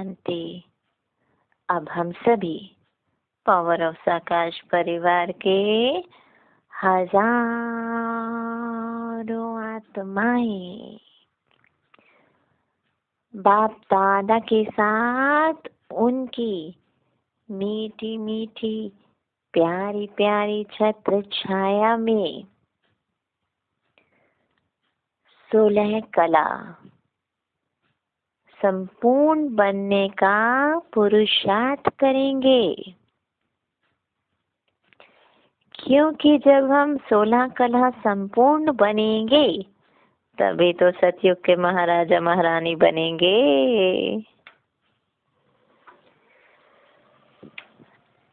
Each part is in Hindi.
शांति। अब हम सभी पावर ऑफ साकाश परिवार के हजारों आत्माएं बाप दादा के साथ उनकी मीठी मीठी प्यारी प्यारी छत्र छाया में 16 कला संपूर्ण बनने का पुरुषार्थ करेंगे, क्योंकि जब हम 16 कला संपूर्ण बनेंगे तभी तो सतयुग के महाराजा महारानी बनेंगे।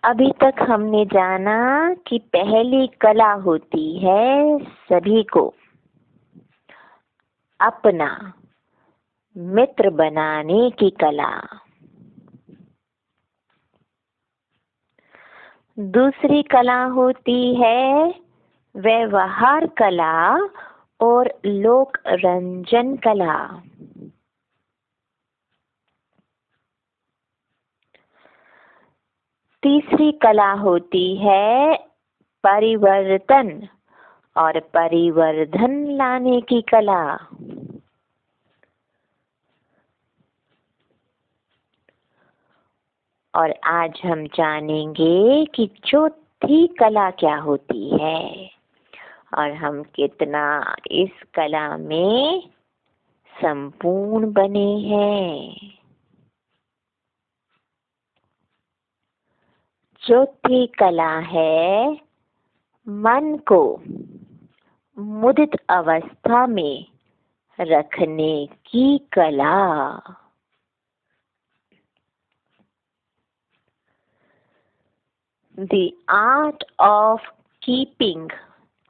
अभी तक हमने जाना कि पहली कला होती है सभी को अपना मित्र बनाने की कला। दूसरी कला होती है व्यवहार कला और लोक रंजन कला। तीसरी कला होती है परिवर्तन और परिवर्धन लाने की कला। और आज हम जानेंगे कि चौथी कला क्या होती है और हम कितना इस कला में संपूर्ण बने हैं। चौथी कला है मन को मुदित अवस्था में रखने की कला। The art of keeping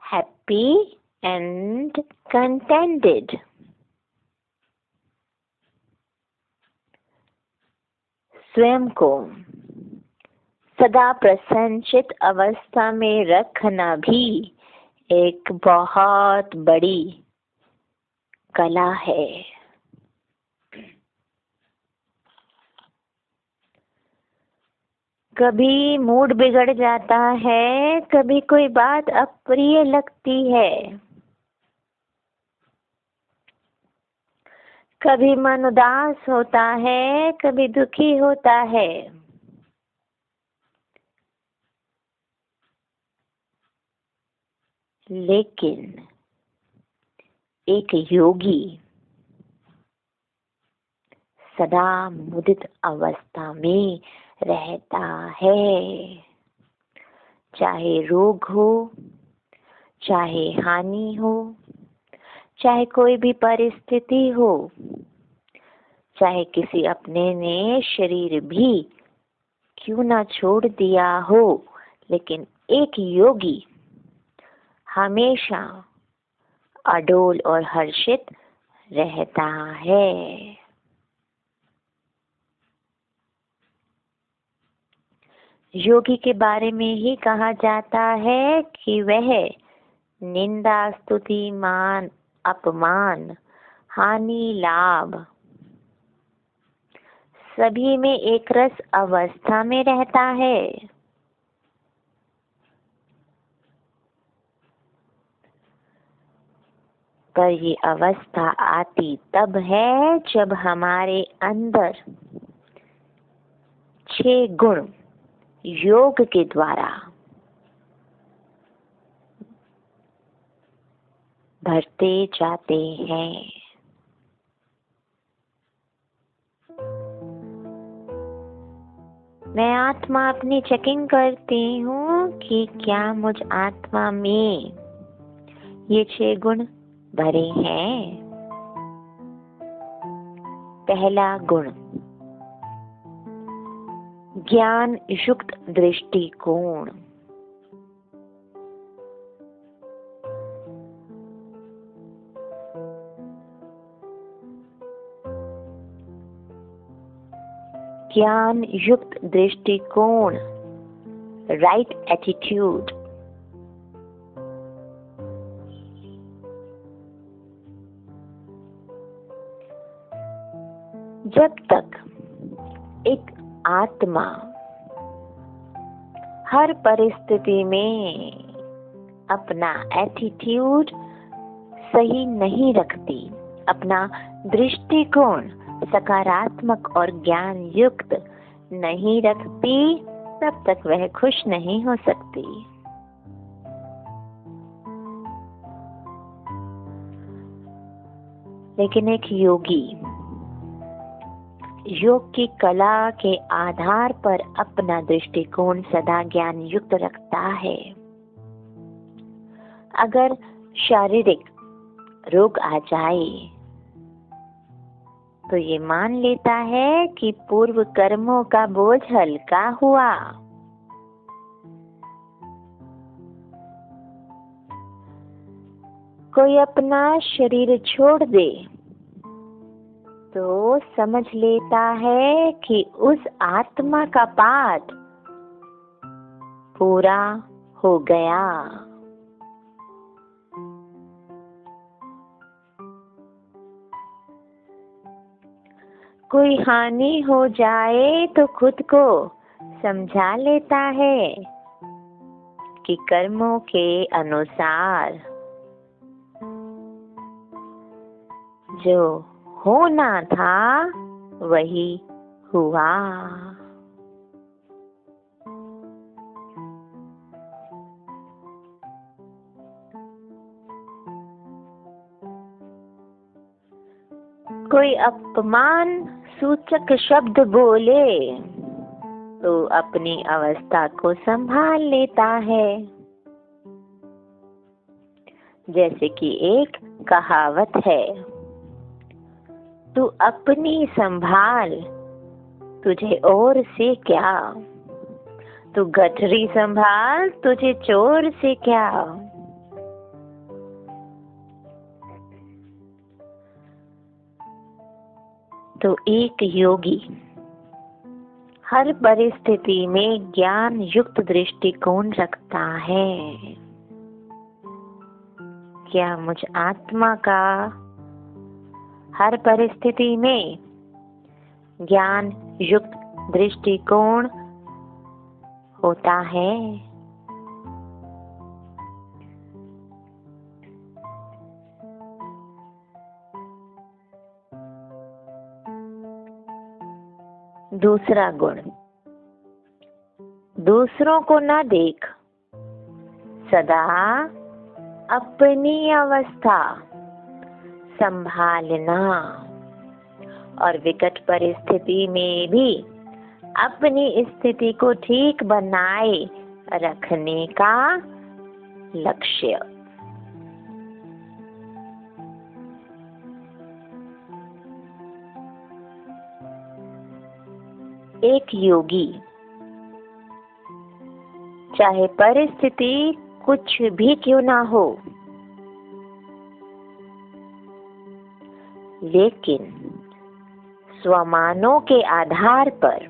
happy and contented. स्वयं को सदा प्रसन्नचित अवस्था में रखना भी एक बहुत बड़ी कला है। कभी मूड बिगड़ जाता है, कभी कोई बात अप्रिय लगती है, कभी मन उदास होता है, कभी दुखी होता है। लेकिन एक योगी सदा मुदित अवस्था में रहता है, चाहे रोग हो, चाहे हानि हो, चाहे कोई भी परिस्थिति हो, चाहे किसी अपने ने शरीर भी क्यों ना छोड़ दिया हो, लेकिन एक योगी हमेशा अडोल और हर्षित रहता है। योगी के बारे में ही कहा जाता है कि वह निंदा स्तुति मान अपमान हानि लाभ सभी में एक रस अवस्था में रहता है। पर ये अवस्था आती तब है जब हमारे अंदर 6 गुण योग के द्वारा भरते जाते हैं। मैं आत्मा अपनी चेकिंग करती हूँ कि क्या मुझ आत्मा में ये 6 गुण भरे हैं। पहला गुण ज्ञान युक्त दृष्टिकोण। ज्ञान युक्त दृष्टिकोण, राइट एटीट्यूड। जब तक एक आत्मा हर परिस्थिति में अपना एटीट्यूड सही नहीं रखती, अपना दृष्टिकोण सकारात्मक और ज्ञान युक्त नहीं रखती, तब तक वह खुश नहीं हो सकती। लेकिन एक योगी योग की कला के आधार पर अपना दृष्टिकोण सदा ज्ञान युक्त रखता है। अगर शारीरिक रोग आ जाए तो ये मान लेता है कि पूर्व कर्मों का बोझ हल्का हुआ। कोई अपना शरीर छोड़ दे तो समझ लेता है कि उस आत्मा का पाठ पूरा हो गया। कोई हानि हो जाए तो खुद को समझा लेता है कि कर्मों के अनुसार जो होना था वही हुआ। कोई अपमान सूचक शब्द बोले तो अपनी अवस्था को संभाल लेता है। जैसे कि एक कहावत है, तू अपनी संभाल, तुझे और से क्या, तू गठरी संभाल, तुझे चोर से क्या। तो एक योगी हर परिस्थिति में ज्ञान युक्त दृष्टिकोण रखता है। क्या मुझ आत्मा का हर परिस्थिति में ज्ञान युक्त दृष्टिकोण होता है? दूसरा गुण, दूसरों को न देख, सदा अपनी अवस्था संभालना और विकट परिस्थिति में भी अपनी स्थिति को ठीक बनाए रखने का लक्ष्य। एक योगी चाहे परिस्थिति कुछ भी क्यों ना हो, लेकिन स्वमानों के आधार पर,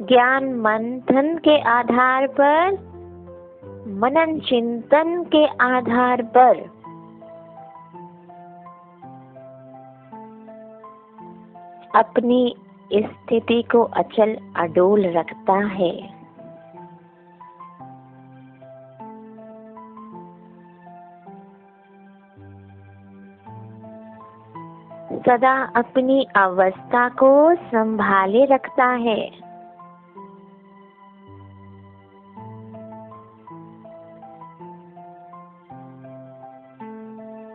ज्ञान मंथन के आधार पर, मनन चिंतन के आधार पर अपनी स्थिति को अचल अडोल रखता है। सदा अपनी अवस्था को संभाले रखता है।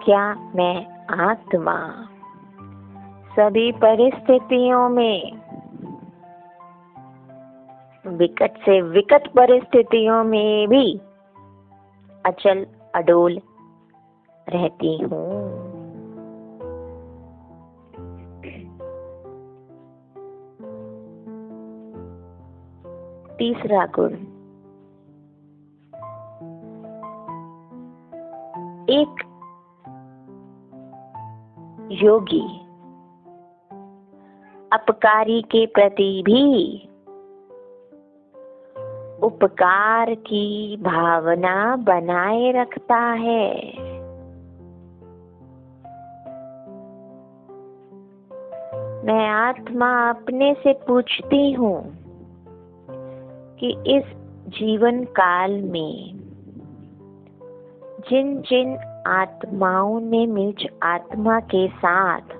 क्या मैं आत्मा सभी परिस्थितियों में, विकट से विकट परिस्थितियों में भी अचल अडोल रहती हूँ? तीसरा गुण, एक योगी अपकारी के प्रति भी उपकार की भावना बनाए रखता है। मैं आत्मा अपने से पूछती हूँ कि इस जीवन काल में जिन जिन आत्माओं ने मुझ आत्मा के साथ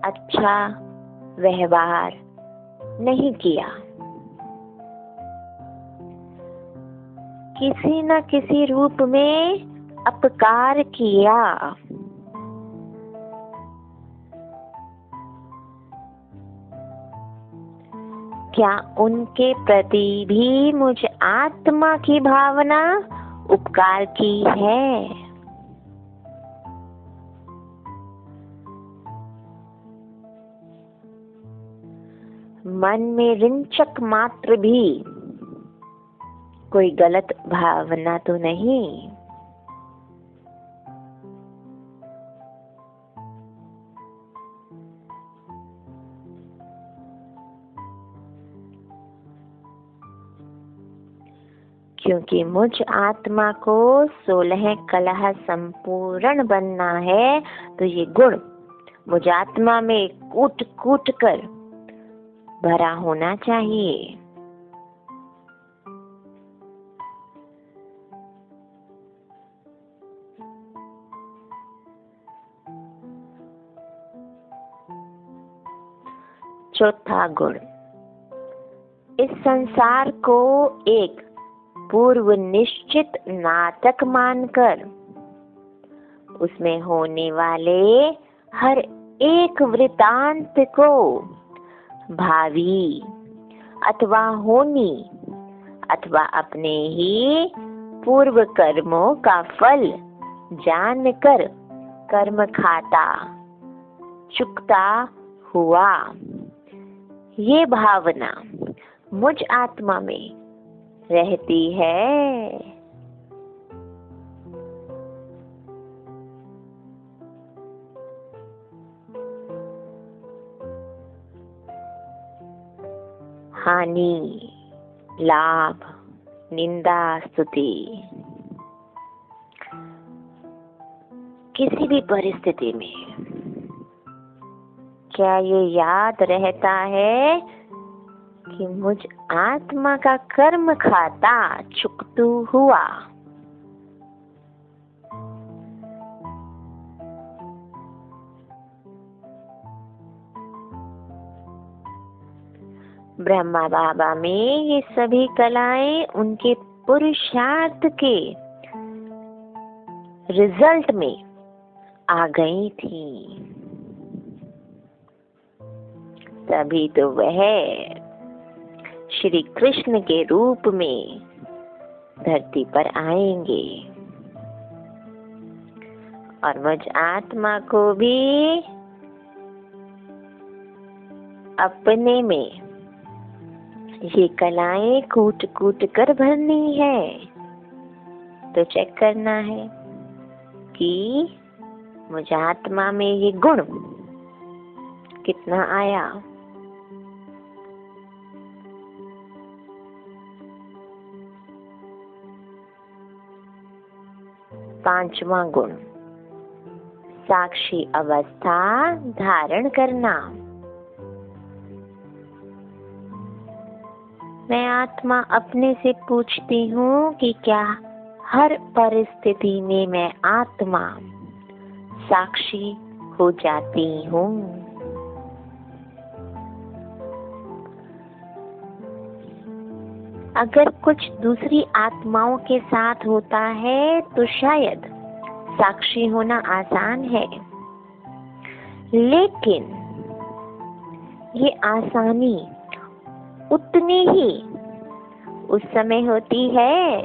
अच्छा व्यवहार नहीं किया, किसी न किसी रूप में अपकार किया, क्या उनके प्रति भी मुझ आत्मा की भावना उपकार की है? मन में रिंचक मात्र भी कोई गलत भावना तो नहीं? क्योंकि मुझ आत्मा को 16 कला संपूर्ण बनना है, तो ये गुण मुझ आत्मा में कूट कूट कर भरा होना चाहिए। चौथा गुण, इस संसार को एक पूर्व निश्चित नाटक मानकर उसमें होने वाले हर एक वृतांत को भावी अथवा होनी अथवा अपने ही पूर्व कर्मों का फल जानकर कर्म खाता चुकता हुआ, ये भावना मुझ आत्मा में रहती है। हानि, लाभ, निंदा, स्तुति, किसी भी परिस्थिति में क्या ये याद रहता है कि मुझ आत्मा का कर्म खाता चुकतू हुआ? ब्रह्मा बाबा में ये सभी कलाएं उनके पुरुषार्थ के रिजल्ट में आ गई थी, तभी तो वह श्री कृष्ण के रूप में धरती पर आएंगे और मुझ आत्मा को भी अपने में ये कलाएं कूट कूट कर भरनी है। तो चेक करना है कि मुझ आत्मा में ये गुण कितना आया। पांचवा गुण, साक्षी अवस्था धारण करना। मैं आत्मा अपने से पूछती हूँ कि क्या हर परिस्थिति में मैं आत्मा साक्षी हो जाती हूँ? अगर कुछ दूसरी आत्माओं के साथ होता है तो शायद साक्षी होना आसान है, लेकिन ये आसानी उतनी ही उस समय होती है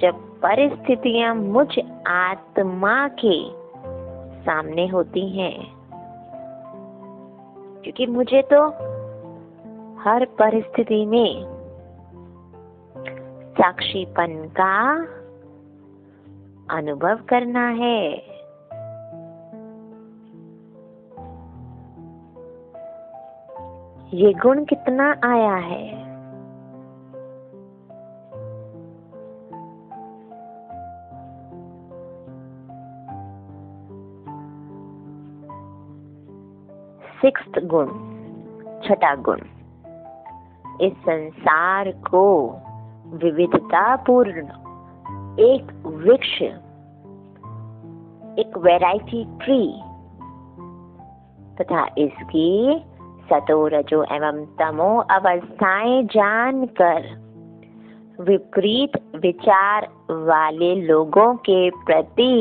जब परिस्थितियां मुझ आत्मा के सामने होती हैं, क्योंकि मुझे तो हर परिस्थिति में साक्षीपन का अनुभव करना है। ये गुण कितना आया है? सिक्स्थ गुण, छठा गुण, इस संसार को विविधतापूर्ण एक वृक्ष, एक वैरायटी ट्री तथा इसकी सतो रजो एवं तमो अवस्थाएं जानकर विपरीत विचार वाले लोगों के प्रति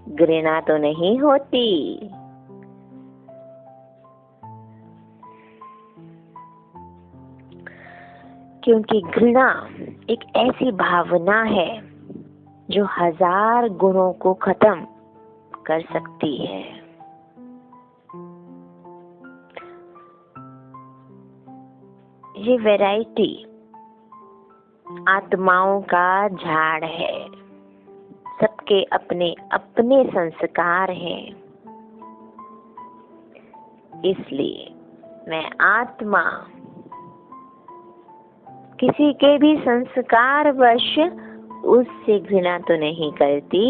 घृणा तो नहीं होती, क्योंकि घृणा एक ऐसी भावना है जो 1000 गुणों को खत्म कर सकती है। ये वैरायटी आत्माओं का झाड़ है, सबके अपने अपने संस्कार हैं। इसलिए मैं आत्मा किसी के भी संस्कार वश उससे घृणा तो नहीं करती।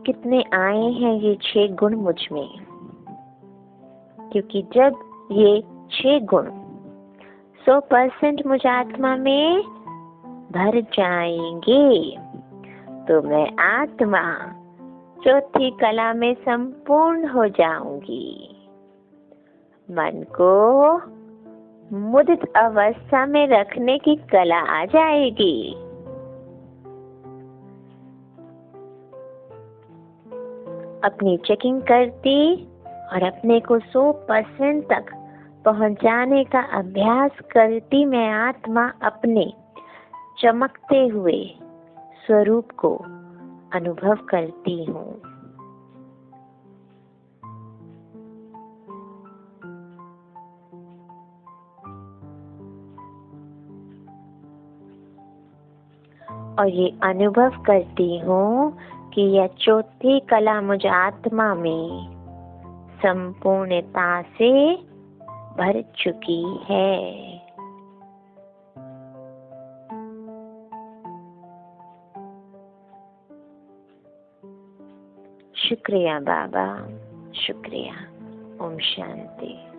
कितने आए हैं ये 6 गुण मुझ में, क्योंकि जब ये 6 गुण 100% मुझ आत्मा में भर जाएंगे तो मैं आत्मा चौथी कला में संपूर्ण हो जाऊंगी। मन को मुदित अवस्था में रखने की कला आ जाएगी। अपनी चेकिंग करती और अपने को 100% तक पहुंचाने का अभ्यास करती मैं आत्मा अपने चमकते हुए स्वरूप को अनुभव करती हूँ। और ये अनुभव करती हूँ कि यह चौथी कला मुझ आत्मा में संपूर्णता से भर चुकी है। शुक्रिया बाबा, शुक्रिया। ओम शांति।